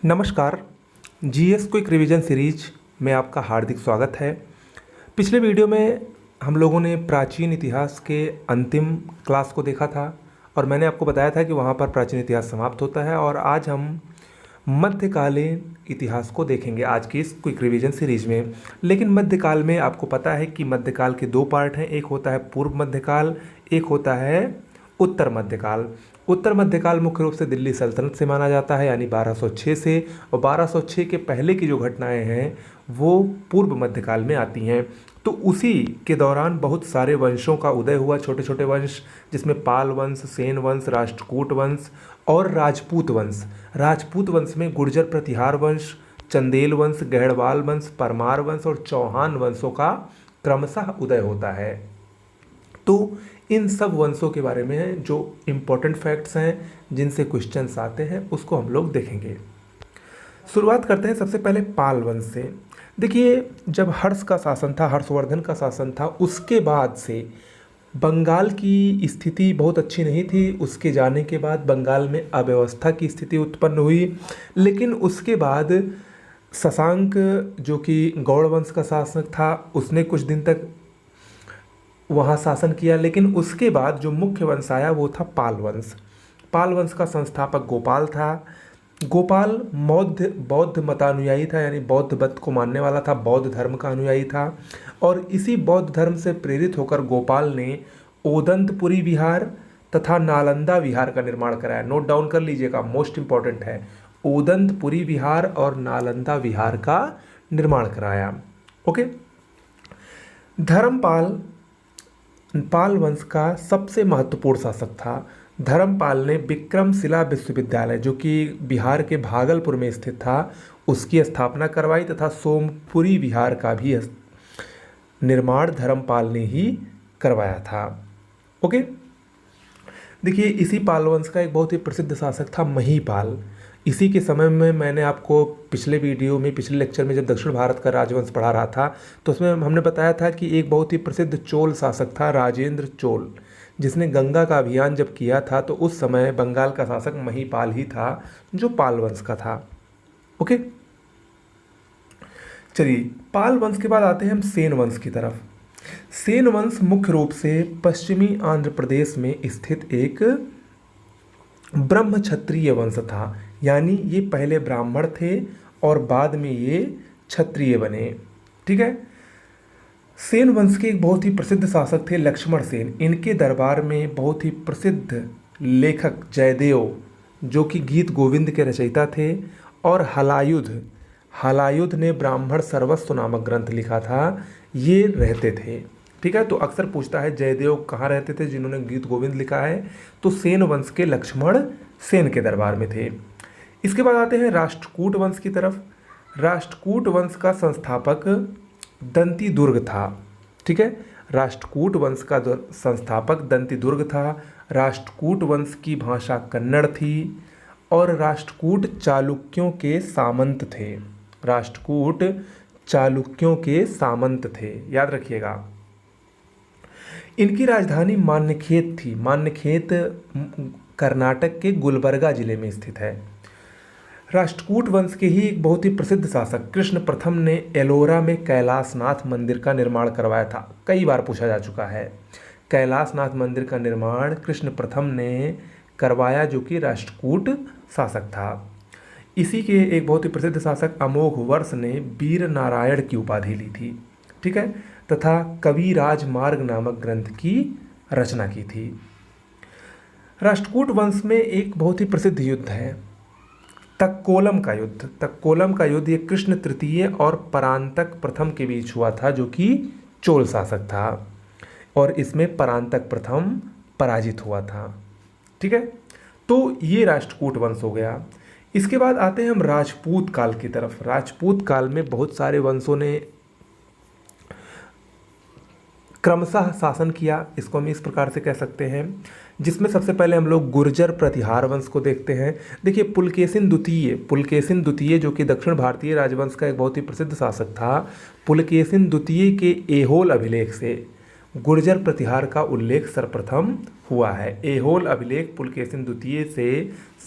नमस्कार। GS quick revision series में आपका हार्दिक स्वागत है। पिछले वीडियो में हम लोगों ने प्राचीन इतिहास के अंतिम क्लास को देखा था और मैंने आपको बताया था कि वहाँ पर प्राचीन इतिहास समाप्त होता है और आज हम मध्यकालीन इतिहास को देखेंगे आज की इस क्विक रिवीजन सीरीज में। लेकिन मध्यकाल में आपको पता है कि मध्यकाल के दो पार्ट हैं, एक होता है पूर्व मध्यकाल, एक होता है उत्तर मध्यकाल। उत्तर मध्यकाल मुख्य रूप से दिल्ली सल्तनत से माना जाता है, यानी 1206 से, और 1206 के पहले की जो घटनाएं हैं वो पूर्व मध्यकाल में आती हैं। तो उसी के दौरान बहुत सारे वंशों का उदय हुआ, छोटे छोटे वंश, जिसमें पाल वंश, सेन वंश, राष्ट्रकूट वंश और राजपूत वंश। राजपूत वंश में गुर्जर प्रतिहार वंश, चंदेल वंश, गहड़वाल वंश, परमार वंश और चौहान वंशों का क्रमशः उदय होता है। तो इन सब वंशों के बारे में जो इम्पोर्टेंट फैक्ट्स हैं, जिनसे क्वेश्चंस आते हैं, उसको हम लोग देखेंगे। शुरुआत करते हैं सबसे पहले पाल वंश से। देखिए, जब हर्ष का शासन था, हर्षवर्धन का शासन था, उसके बाद से बंगाल की स्थिति बहुत अच्छी नहीं थी। उसके जाने के बाद बंगाल में अव्यवस्था की स्थिति उत्पन्न हुई। लेकिन उसके बाद शशांक, जो कि गौड़ वंश का शासक था, उसने कुछ दिन तक वहाँ शासन किया। लेकिन उसके बाद जो मुख्य वंश आया वो था पाल वंश। पाल वंश का संस्थापक गोपाल था। गोपाल बौद्ध मतानुयायी था, यानी बौद्ध मत को मानने वाला था, बौद्ध धर्म का अनुयायी था। और इसी बौद्ध धर्म से प्रेरित होकर गोपाल ने ओदंतपुरी विहार तथा नालंदा विहार का निर्माण कराया। नोट डाउन कर लीजिएगा, मोस्ट इंपॉर्टेंट है। ओदंतपुरी विहार और नालंदा विहार का निर्माण कराया। ओके। धर्मपाल पाल वंश का सबसे महत्वपूर्ण शासक था। धर्मपाल ने विक्रमशिला विश्वविद्यालय, जो कि बिहार के भागलपुर में स्थित था, उसकी स्थापना करवाई तथा सोमपुरी विहार का भी निर्माण धर्मपाल ने ही करवाया था। ओके। देखिए, इसी पाल वंश का एक बहुत ही प्रसिद्ध शासक था महीपाल। इसी के समय में मैंने आपको पिछले वीडियो में, पिछले लेक्चर में, जब दक्षिण भारत का राजवंश पढ़ा रहा था, तो उसमें हमने बताया था कि एक बहुत ही प्रसिद्ध चोल शासक था राजेंद्र चोल, जिसने गंगा का अभियान जब किया था तो उस समय बंगाल का शासक महीपाल ही था, जो पाल वंश का था। ओके। चलिए, पाल वंश के बाद आते हैं हम सेन वंश की तरफ। सेन वंश मुख्य रूप से पश्चिमी आंध्र प्रदेश में स्थित एक ब्रह्म क्षत्रिय वंश था, यानी ये पहले ब्राह्मण थे और बाद में ये क्षत्रिय बने। ठीक है। सेन वंश के एक बहुत ही प्रसिद्ध शासक थे लक्ष्मण सेन। इनके दरबार में बहुत ही प्रसिद्ध लेखक जयदेव, जो कि गीत गोविंद के रचयिता थे, और हलायुध ने ब्राह्मण सर्वस्व नामक ग्रंथ लिखा था, ये रहते थे। ठीक है। तो अक्सर पूछता है जयदेव कहाँ रहते थे जिन्होंने गीत गोविंद लिखा है, तो सेन वंश के लक्ष्मण सेन के दरबार में थे। इसके बाद आते हैं राष्ट्रकूट वंश की तरफ। राष्ट्रकूट वंश का संस्थापक दंती दुर्ग था। ठीक है। राष्ट्रकूट वंश का संस्थापक दंती दुर्ग था। राष्ट्रकूट वंश की भाषा कन्नड़ थी और राष्ट्रकूट चालुक्यों के सामंत थे। राष्ट्रकूट चालुक्यों के सामंत थे, याद रखिएगा। इनकी राजधानी मान्यखेत थी। मान्यखेत कर्नाटक के गुलबर्गा जिले में स्थित है। राष्ट्रकूट वंश के ही एक बहुत ही प्रसिद्ध शासक कृष्ण प्रथम ने एलोरा में कैलाशनाथ मंदिर का निर्माण करवाया था। कई बार पूछा जा चुका है। कैलाशनाथ मंदिर का निर्माण कृष्ण प्रथम ने करवाया, जो कि राष्ट्रकूट शासक था। इसी के एक बहुत ही प्रसिद्ध शासक अमोघ वर्ष ने वीर नारायण की उपाधि ली थी। ठीक है। तथा कविराज मार्ग नामक ग्रंथ की रचना की थी। राष्ट्रकूट वंश में एक बहुत ही प्रसिद्ध युद्ध है, तक्कोलम का युद्ध। तक्कोलम का युद्ध ये कृष्ण तृतीय और परांतक प्रथम के बीच हुआ था, जो कि चोल शासक था, और इसमें परांतक प्रथम पराजित हुआ था। ठीक है। तो ये राष्ट्रकूट वंश हो गया। इसके बाद आते हैं हम राजपूत काल की तरफ। राजपूत काल में बहुत सारे वंशों ने क्रमशः शासन किया, इसको हम इस प्रकार से कह सकते हैं, जिसमें सबसे पहले हम लोग गुर्जर प्रतिहार वंश को देखते हैं। देखिए, पुलकेशिन द्वितीय जो कि दक्षिण भारतीय राजवंश का एक बहुत ही प्रसिद्ध शासक था, पुलकेशिन द्वितीय के ऐहोल अभिलेख से गुर्जर प्रतिहार का उल्लेख सर्वप्रथम हुआ है। एहोल अभिलेख पुलकेशिन द्वितीय से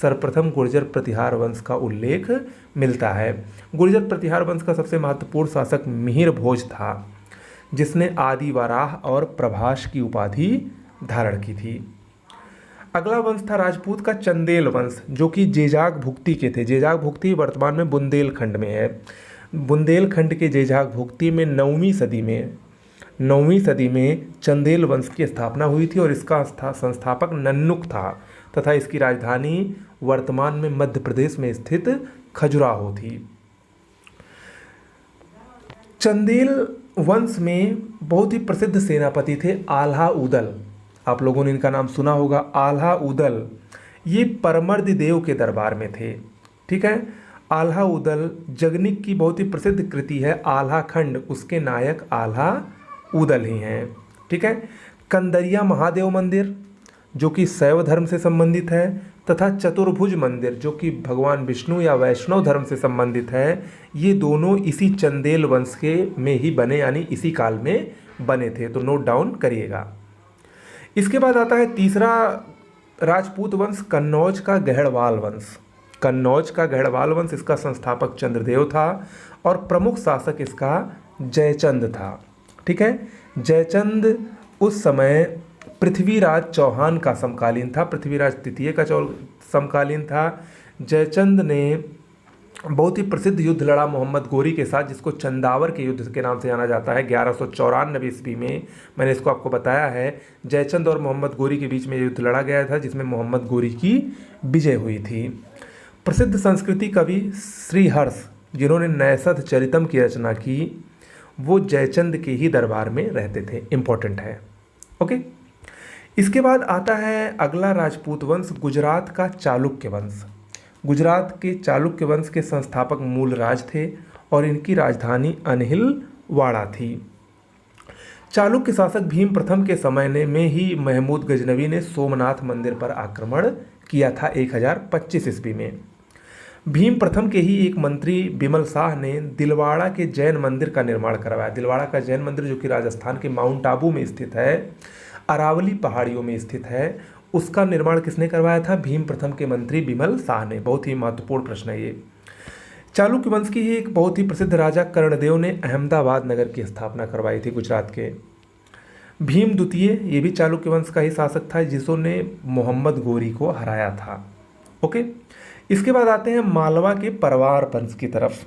सर्वप्रथम गुर्जर प्रतिहार वंश का उल्लेख मिलता है। गुर्जर प्रतिहार वंश का सबसे महत्वपूर्ण शासक मिहिर भोज था, जिसने आदि वराह और प्रभास की उपाधि धारण की थी। अगला वंश था राजपूत का चंदेल वंश, जो कि जेजाग भुक्ति के थे। जेजाग भुक्ति वर्तमान में बुंदेलखंड में है। बुंदेलखंड के जेजाग भुक्ति में 9वीं सदी में चंदेल वंश की स्थापना हुई थी और इसका संस्थापक नन्नुक था तथा इसकी राजधानी वर्तमान में मध्य प्रदेश में स्थित खजुराहो थी। चंदेल वंश में बहुत ही प्रसिद्ध सेनापति थे आल्हा उदल। आप लोगों ने इनका नाम सुना होगा, आल्हा उदल। ये परमर्द देव के दरबार में थे। ठीक है, आल्हा उदल जगनिक की बहुत ही प्रसिद्ध कृति है आल्हा खंड, उसके नायक आल्हा उदल ही हैं। ठीक है, कंदरिया महादेव मंदिर जो कि शैव धर्म से संबंधित है तथा चतुर्भुज मंदिर जो कि भगवान विष्णु या वैष्णव धर्म से संबंधित है, ये दोनों इसी चंदेल वंश के में ही बने, यानी इसी काल में बने थे। तो नोट डाउन करिएगा। इसके बाद आता है तीसरा राजपूत वंश, कन्नौज का गहड़वाल वंश। कन्नौज का गहड़वाल वंश, इसका संस्थापक चंद्रदेव था और प्रमुख शासक इसका जयचंद था। ठीक है, जयचंद उस समय पृथ्वीराज चौहान का समकालीन था, पृथ्वीराज तृतीय का समकालीन था। जयचंद ने बहुत ही प्रसिद्ध युद्ध लड़ा मोहम्मद गोरी के साथ, जिसको चंदावर के युद्ध के नाम से जाना जाता है। 1194 ईस्वी में, मैंने इसको आपको बताया है, जयचंद और मोहम्मद गोरी के बीच में युद्ध लड़ा गया था, जिसमें मोहम्मद गोरी की विजय हुई थी। प्रसिद्ध संस्कृति कवि श्रीहर्ष, जिन्होंने नैषध चरितम की रचना की, वो जयचंद के ही दरबार में रहते थे। इम्पोर्टेंट है। ओके, इसके बाद आता है अगला राजपूत वंश, गुजरात का चालुक्य वंश। गुजरात के चालुक्य वंश के संस्थापक मूलराज थे और इनकी राजधानी अनहिलवाड़ा थी। चालुक्य शासक भीम प्रथम के समय में ही महमूद गजनवी ने सोमनाथ मंदिर पर आक्रमण किया था 1025 ईस्वी में। भीम प्रथम के ही एक मंत्री बिमल शाह ने दिलवाड़ा के जैन मंदिर का निर्माण करवाया। दिलवाड़ा का जैन मंदिर जो कि राजस्थान के माउंट आबू में स्थित है, अरावली पहाड़ियों में स्थित है, उसका निर्माण किसने करवाया था? भीम प्रथम के मंत्री बिमल शाह ने। बहुत ही महत्वपूर्ण प्रश्न है ये। चालुक्य वंश की ही एक बहुत ही प्रसिद्ध राजा कर्णदेव ने अहमदाबाद नगर की स्थापना करवाई थी गुजरात के। भीम द्वितीय, ये भी चालुक्य वंश का ही शासक था, जिसने मोहम्मद गोरी को हराया था। ओके, इसके बाद आते हैं मालवा के परमार वंश की तरफ।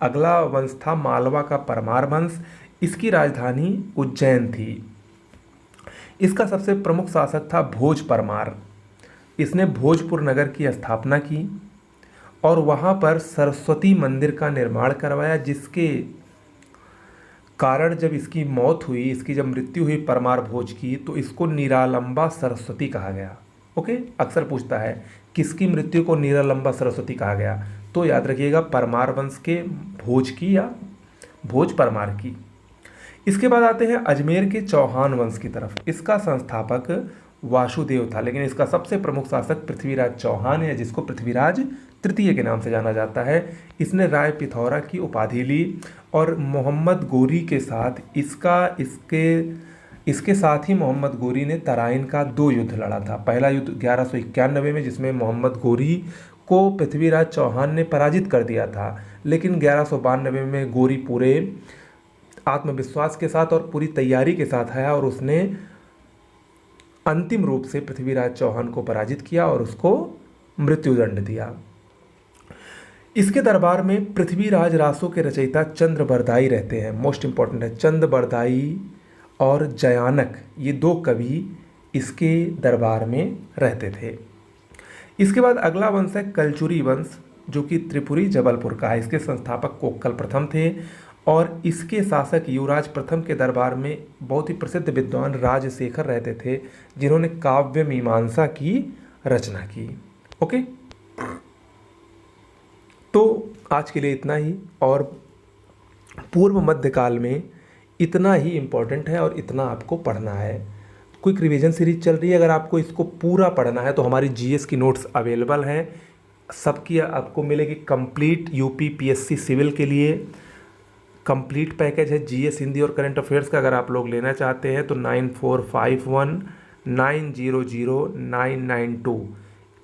अगला वंश था मालवा का परमार वंश। इसकी राजधानी उज्जैन थी। इसका सबसे प्रमुख शासक था भोज परमार। इसने भोजपुर नगर की स्थापना की और वहाँ पर सरस्वती मंदिर का निर्माण करवाया, जिसके कारण जब इसकी मौत हुई, इसकी जब मृत्यु हुई परमार भोज की, तो इसको निरालंबा सरस्वती कहा गया। ओके, अक्सर पूछता है किसकी मृत्यु को निरालंबा सरस्वती कहा गया, तो याद रखिएगा परमार वंश के भोज की या भोज परमार की। इसके बाद आते हैं अजमेर के चौहान वंश की तरफ। इसका संस्थापक वासुदेव था, लेकिन इसका सबसे प्रमुख शासक पृथ्वीराज चौहान है, जिसको पृथ्वीराज तृतीय के नाम से जाना जाता है। इसने राय पिथौरा की उपाधि ली और मोहम्मद गोरी के साथ इसके साथ ही मोहम्मद गोरी ने तराइन का 2 युद्ध लड़ा था। पहला युद्ध 1191 में, जिसमें मोहम्मद गोरी को पृथ्वीराज चौहान ने पराजित कर दिया था, लेकिन 1192 में गोरी पूरे आत्मविश्वास के साथ और पूरी तैयारी के साथ आया और उसने अंतिम रूप से पृथ्वीराज चौहान को पराजित किया और उसको मृत्युदंड दिया। इसके दरबार में पृथ्वीराज रासों के रचयिता चंद्र बरदाई रहते हैं। मोस्ट इंपॉर्टेंट है, चंद्र बरदाई और जयानक, ये 2 कवि इसके दरबार में रहते थे। इसके बाद अगला वंश है कलचुरी वंश, जो कि त्रिपुरी जबलपुर का है। इसके संस्थापक कोक्कल प्रथम थे और इसके शासक युवराज प्रथम के दरबार में बहुत ही प्रसिद्ध विद्वान राजशेखर रहते थे, जिन्होंने काव्य मीमांसा की रचना की। ओके, तो आज के लिए इतना ही, और पूर्व मध्यकाल में इतना ही इम्पोर्टेंट है और इतना आपको पढ़ना है। क्विक रिवीजन सीरीज चल रही है, अगर आपको इसको पूरा पढ़ना है तो हमारी जीएस की नोट्स अवेलेबल हैं। सबकी आपको मिलेगी कंप्लीट यूपी पीएससी सिविल के लिए कंप्लीट पैकेज है जीएस हिंदी और करंट अफेयर्स का। अगर आप लोग लेना चाहते हैं तो 9451900992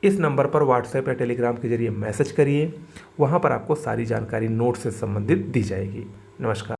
इस नंबर पर व्हाट्सएप या टेलीग्राम के जरिए मैसेज करिए। वहाँ पर आपको सारी जानकारी नोट से संबंधित दी जाएगी। नमस्कार।